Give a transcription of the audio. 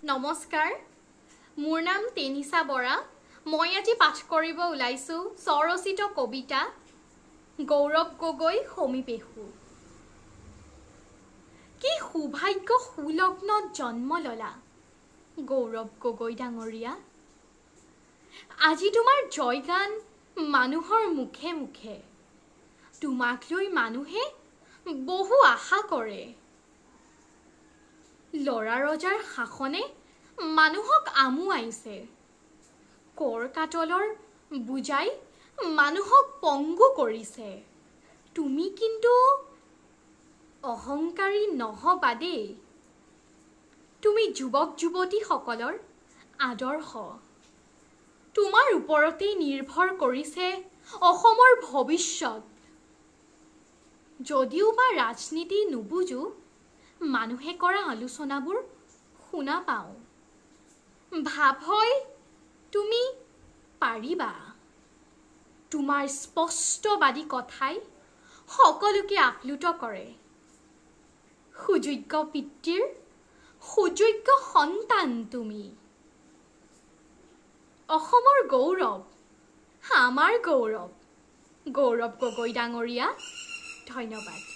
নমস্কাৰ, মোৰ নাম টেনিছা বৰা। মই আজি পাঠ কৰিব ওলাইছোঁ স্বৰচিত কবিতা গৌৰৱ গগৈ সমীপেশু। কি সৌভাগ্য সুলগ্নত জন্ম ললা গৌৰৱ গগৈ ডাঙৰীয়া। আজি তোমাৰ জয়গান মানুহৰ মুখে মুখে, তোমাক লৈ মানুহে বহু আশা কৰে। লৰা ৰজাৰ শাসনে মানুহক আমুৱাইছে, কৰ কাতলৰ বুজাই মানুহক পংগু কৰিছে। তুমি কিন্তু অহংকাৰী নহবা দেই, তুমি যুৱক যুৱতীসকলৰ আদৰ্শ। তোমাৰ ওপৰতেই নিৰ্ভৰ কৰিছে অসমৰ ভৱিষ্যত। যদিও বা ৰাজনীতি নুবুজো, মানুহে কৰা আলোচনাবোৰ শুনা পাওঁ। ভাৱ হয় তুমি পাৰিবা। তোমাৰ স্পষ্টবাদী কথাই সকলোকে আপ্লুত কৰে। সুযোগ্য পিতৃৰ সুযোগ্য সন্তান তুমি। অসমৰ গৌৰৱ, আমাৰ গৌৰৱ, গৌৰৱ গগৈ ডাঙৰীয়া। ধন্যবাদ।